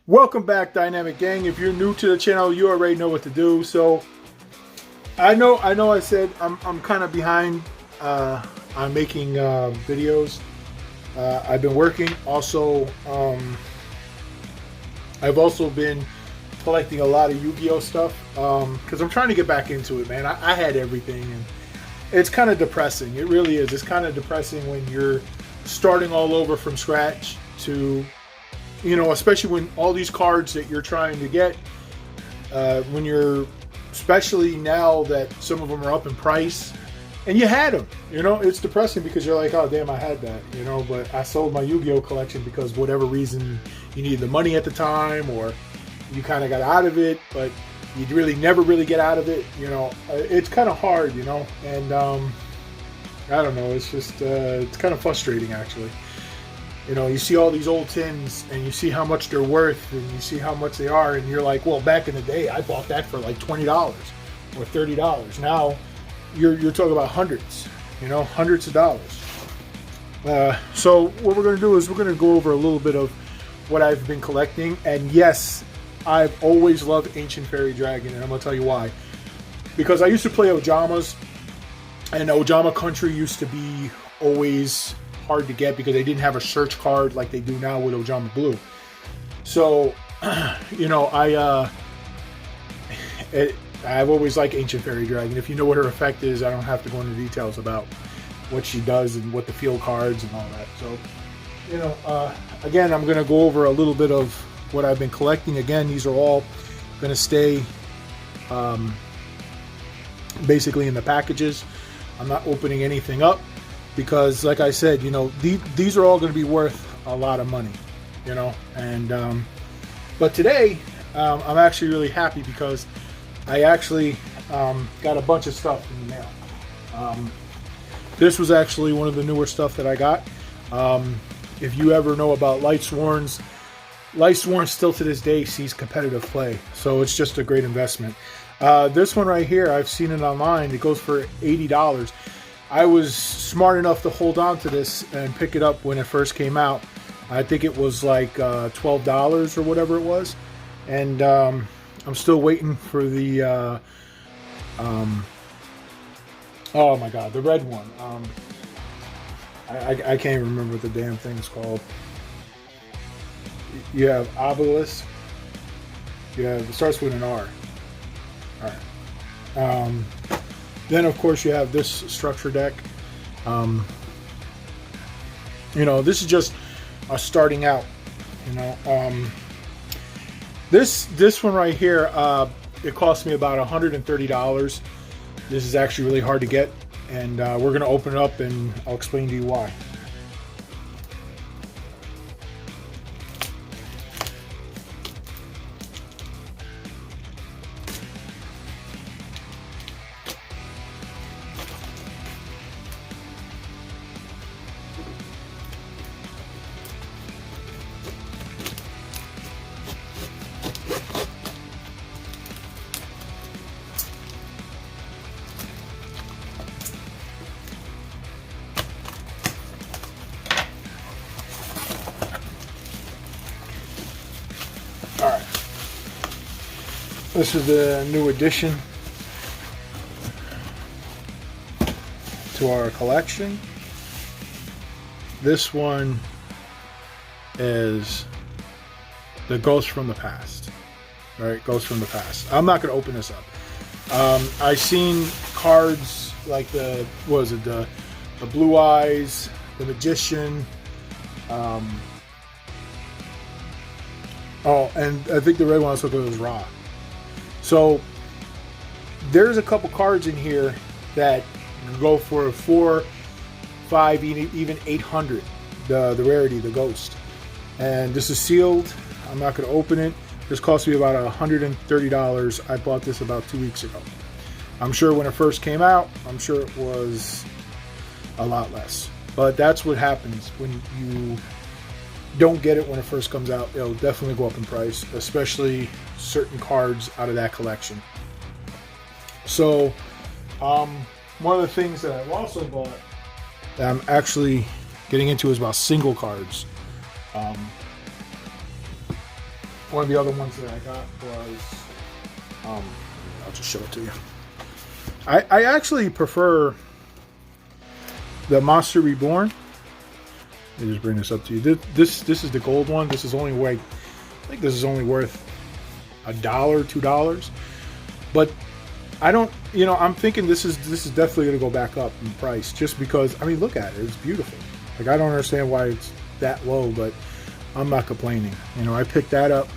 Welcome back, Dynamic Gang. If you're new to the channel, you already know what to do. So I know I said I'm kind of behind on making videos. I've been working. Also, I've also been collecting a lot of Yu-Gi-Oh stuff because I'm trying to get back into it, man. I had everything, and it's kind of depressing. It really is. It's kind of depressing when you're starting all over from scratch to, you know, especially when all these cards that you're trying to get, when you're, especially now that some of them are up in price, and you had them, you know, it's depressing because you're like, oh damn, I had that, you know, but I sold my Yu-Gi-Oh collection because whatever reason you needed the money at the time, or you kind of got out of it, but you really never really get out of it, you know. It's kind of hard, you know, and I don't know, it's just it's kind of frustrating actually. You know, you see all these old tins and you see how much they're worth and you see how much they are, and you're like, well, back in the day I bought that for like $20 or $30. Now you're talking about hundreds, you know, hundreds of dollars. So what we're going to do is we're going to go over a little bit of what I've been collecting. And yes, I've always loved Ancient Fairy Dragon, and I'm going to tell you why. Because I used to play Ojamas, and Ojama Country used to be always hard to get because they didn't have a search card like they do now with Ojama Blue. So, you know, I've always liked Ancient Fairy Dragon. If you know what her effect is, I don't have to go into details about what she does and what the field cards and all that. So, you know, again, I'm going to go over a little bit of what I've been collecting. Again, these are all going to stay basically in the packages. I'm not opening anything up because, like I said, you know, these are all going to be worth a lot of money, you know. And but today I'm actually really happy because I actually got a bunch of stuff in the mail. This was actually one of the newer stuff that I got. If you ever know about Lightsworn's, Lightsworn still to this day sees competitive play, so it's just a great investment. This one right here, I've seen it online. It goes for $80. I was smart enough to hold on to this and pick it up when it first came out. I think it was like $12 or whatever it was, and I'm still waiting for the oh my god, the red one. I can't remember what the damn thing's called. You have Obelisk. It starts with an R. All right. Then of course you have this structure deck. You know, this is just starting out. You know, this one right here, it cost me about $130. This is actually really hard to get, and we're going to open it up and I'll explain to you why. Alright, this is the new addition to our collection. This one is the Ghost from the Past. Alright, Ghost from the Past. I'm not going to open this up. I've seen cards like the, what was it, the Blue Eyes, the Magician, oh, and I think the red one I was looking at was Ra. So there's a couple cards in here that go for 4, 5, even 800. The rarity, the Ghost, and this is sealed. I'm not going to open it. This cost me about $130. I bought this about 2 weeks ago. I'm sure when it first came out, I'm sure it was a lot less. But that's what happens when you don't get it when it first comes out. It'll definitely go up in price, especially certain cards out of that collection. So one of the things that I've also bought that I'm actually getting into is about single cards. one of the other ones that I got was, I'll just show it to you. I actually prefer the Monster Reborn. Let me just bring this up to you. This is the gold one. This is only I think this is only worth $1, $2. But I don't, I'm thinking this is definitely going to go back up in price just because, I mean, look at it. It's beautiful. Like, I don't understand why it's that low, but I'm not complaining. I picked that up.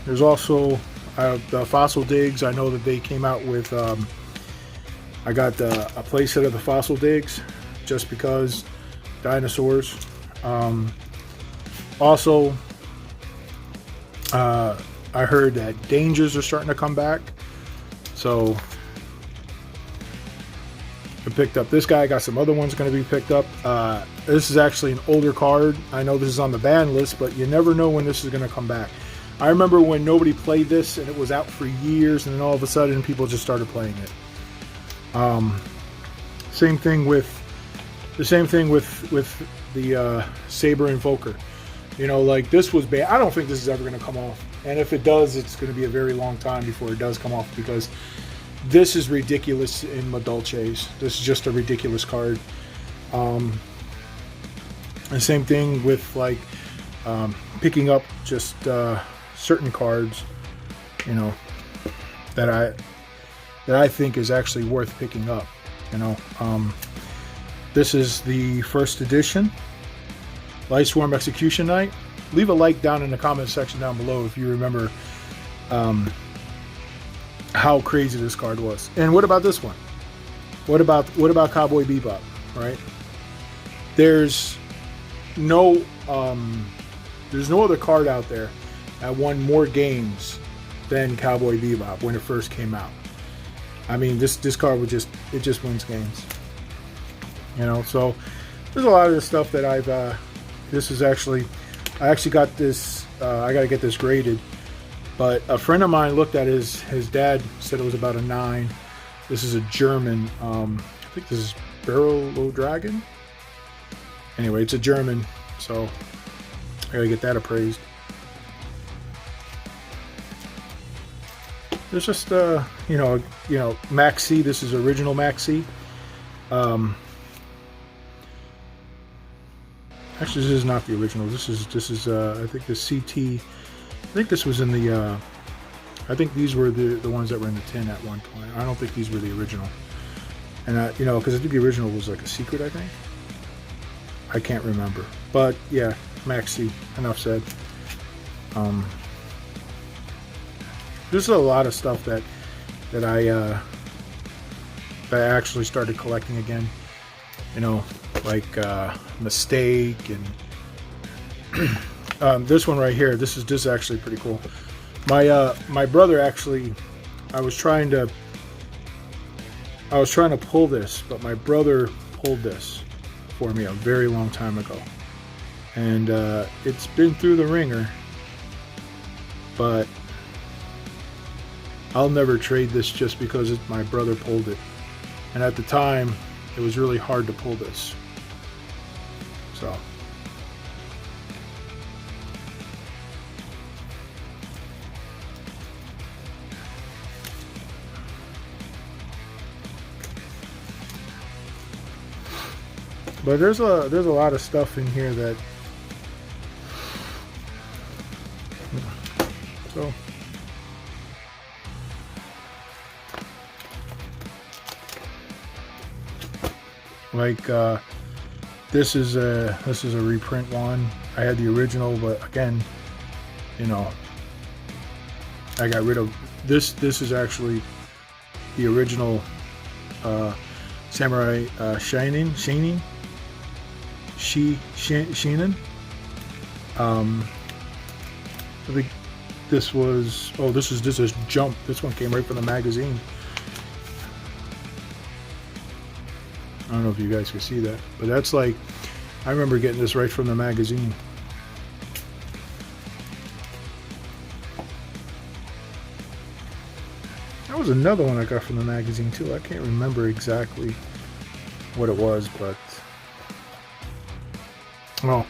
There's also the Fossil Digs. I know that they came out with, I got a playset of the Fossil Digs just because dinosaurs. Also, I heard that Dangers are starting to come back. So I picked up this guy. I got some other ones going to be picked up. This is actually an older card. I know this is on the ban list, but you never know when this is going to come back. I remember when nobody played this and it was out for years, and then all of a sudden people just started playing it. Same thing with the Saber Invoker. Like, this was bad. I don't think this is ever going to come off. And if it does, it's going to be a very long time before it does come off, because this is ridiculous in Madolches. This is just a ridiculous card. And same thing with, like, picking up just certain cards, that I think is actually worth picking up. This is the first edition Lightswarm Execution Knight. Leave a like down in the comment section down below if you remember how crazy this card was. And what about this one? What about Cowboy Bebop? Right? There's no other card out there that won more games than Cowboy Bebop when it first came out. I mean, this card would just wins games. So there's a lot of the stuff that I actually got this. I got to get this graded, but a friend of mine looked at his dad, said it was about a 9. This is a German. I think this is Barrel Dragon. Anyway, it's a German, so I gotta get that appraised. There's just Maxi. This is original Maxi. Actually, this is not the original. This is I think the CT. I think this was in the. I think these were the ones that were in the tin at one point. I don't think these were the original. And because I think the original was like a secret. I think. I can't remember, but yeah, Maxi. Enough said. There's a lot of stuff that I actually started collecting again. Like Mistake and this one right here. This is actually pretty cool. My brother actually, I was trying to pull this, but my brother pulled this for me a very long time ago, and it's been through the ringer, but I'll never trade this just because my brother pulled it, and at the time it was really hard to pull this. So but there's a lot of stuff in here that so like this is a reprint one. I had the original, but again, I got rid of this. This is actually the original Samurai Shinin. I think this was. Oh, this is Jump. This one came right from the magazine. I don't know if you guys can see that, but that's like, I remember getting this right from the magazine. That was another one I got from the magazine too. I can't remember exactly what it was, but well,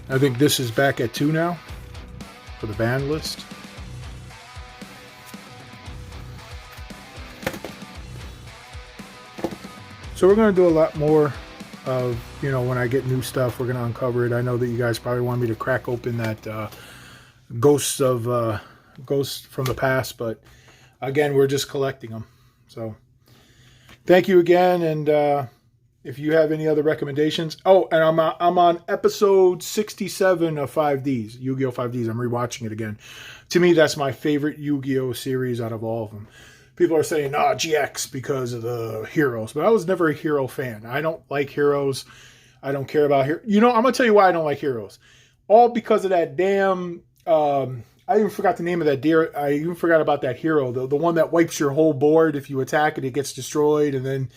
I think this is back at 2 now. for the band list. So we're going to do a lot more of, you know, when I get new stuff, we're going to uncover it. I know that you guys probably want me to crack open that Ghosts from the Past, but again, we're just collecting them. So thank you again, and if you have any other recommendations. Oh, and I'm on episode 67 of 5Ds, Yu-Gi-Oh! 5Ds. I'm rewatching it again. To me, that's my favorite Yu-Gi-Oh! Series out of all of them. People are saying, GX because of the heroes. But I was never a hero fan. I don't like heroes. I don't care about heroes. You know, I'm going to tell you why I don't like heroes. All because of that damn... I even forgot the name of that deer. I even forgot about that hero. The one that wipes your whole board. If you attack it, it gets destroyed. And then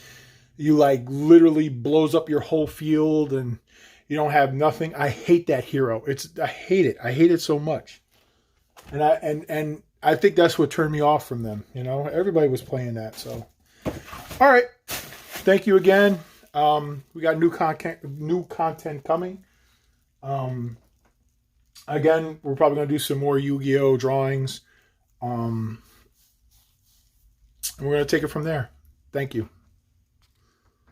you, like, literally blows up your whole field. And you don't have nothing. I hate that hero. I hate it. I hate it so much. And I think that's what turned me off from them. You know, everybody was playing that. So, all right. Thank you again. We got new content coming. Again, we're probably going to do some more Yu-Gi-Oh! Drawings. And we're going to take it from there. Thank you.